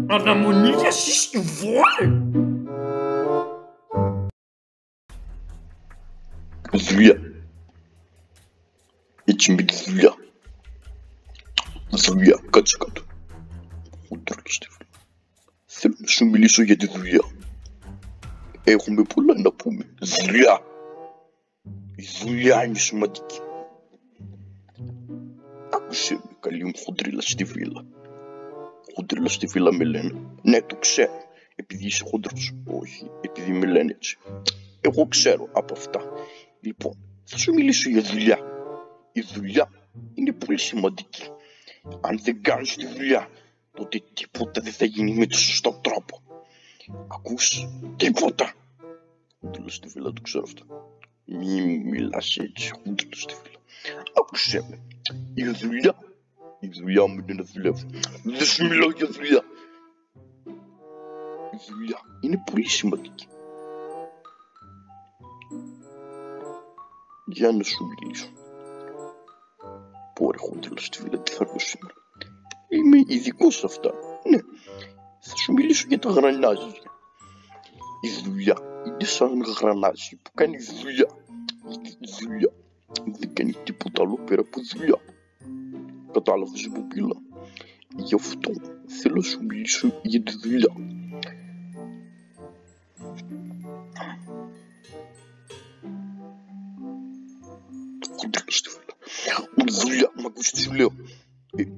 Αναμονή για συσκευόλ! Δουλειά. Έτσι με τη δουλειά. Δουλειά, κάτσε κάτω. Χοντρόλος τη φίλε. Θέλω να σου μιλήσω για τη δουλειά. Έχουμε πολλά να πούμε. Δουλειά. Η δουλειά είναι σημαντική. Άκουσε με, καλή μου χοντρίλα στη βίλα. Χοντρίλα στη βίλα με λένε. Ναι, το ξέρω. Επειδή είσαι χοντρός. Όχι, επειδή με λένε έτσι. Εγώ ξέρω από αυτά. Λοιπόν, θα σου μιλήσω για δουλειά. Η δουλειά είναι πολύ σημαντική. Αν δεν κάνεις τη δουλειά, τότε τίποτα δεν θα γίνει με το σωστό τρόπο. Ακούς, τίποτα. Χοντρίλα στη βίλα, το ξέρω αυτό. Μη μιλάς έτσι, χοντρίλα στη βίλα. Άκουσέ με. Η δουλειά μου είναι να δουλεύω. Δεν σου μιλάω για δουλειά. Η δουλειά είναι πολύ σημαντική. Για να σου μιλήσω. Πω ρε χοντρίλα στη βίλα, τι θα πω σήμερα. Είμαι ειδικός σε αυτά. Ναι, θα σου μιλήσω για τα γρανάζια. Η δουλειά είναι σαν γρανάζι που κάνει δουλειά. Η δουλειά δεν κάνει τίποτα άλλο πέρα από δουλειά. Κατάλαβες που μιλάω. Γι' αυτό θέλω να σου μιλήσω για τη δουλειά. Χοντρίλα στη βίλα. Δουλειά, μ' ακούς τι σου λέω.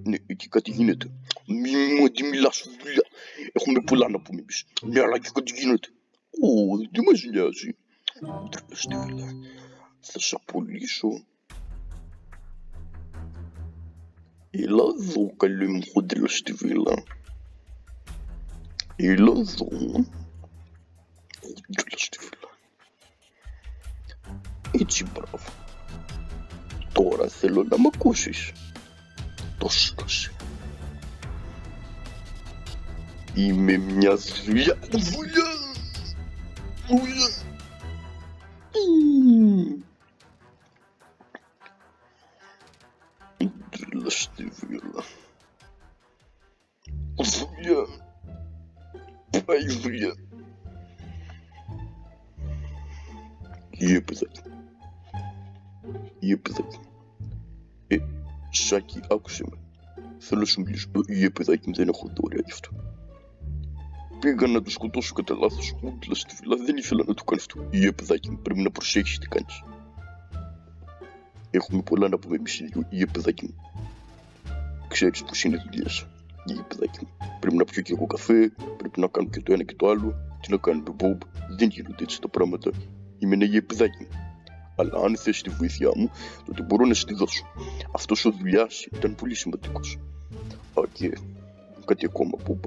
Ναι, εκεί κάτι γίνεται. Μη μου αντιμιλάς δουλειά. Έχουμε πολλά να πούμε εμείς. Ναι, αλλά και κάτι γίνεται. Ω, δεν μας νοιάζει. Χοντρίλα στη βίλα. Θα σε απολύσω. Έλα εδώ, καλή μου χοντρίλα στη βίλα. Έλα εδώ. Χοντρίλα στη βίλα. Έτσι, μπράβο. Τώρα θέλω να μ' ακούσεις. Το σκάσε. Είμαι μια δουλειά. Δουλειά. Χοντρίλα στη βίλα. Δουλειά. Πάει δουλειά. Παιδάκι. Παιδάκι. Σάκη, άκουσε με. Θέλω να σου μιλήσω. Παιδάκι μου, δεν έχω δωρεά γι' αυτό. Πήγα να το σκοτώσω κατά λάθος. Χοντρίλα στη βίλα, δεν ήθελα να το κάνω αυτό. Παιδάκι μου, πρέπει να προσέχεις τι κάνεις. Έχουμε πολλά να πούμε εμείς οι δύο. Παιδάκι μου. Ξέρεις πως είναι η δουλειά σου. Παιδάκι μου. Πρέπει να πιω και εγώ καφέ. Πρέπει να κάνω και το ένα και το άλλο. Τι να κάνουμε, Μπομπ. Δεν γίνονται έτσι τα πράγματα. Είμαι ένα παιδάκι μου. Αλλά αν θες τη βοήθειά μου, τότε μπορώ να σου τη δώσω. Αυτός ο δουλειάς ήταν πολύ σημαντικός. Και κάτι ακόμα, Μπομπ.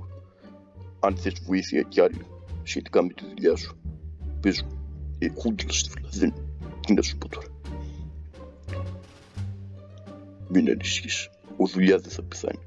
Αν θες βοήθεια κι άλλη σχετικά με τη δουλειά σου, πες μου. Χοντρίλα στη βίλα, δεν. Τι να σου πω τώρα. Μην ανησυχείς. Ο δουλειά δεν θα πεθάνει.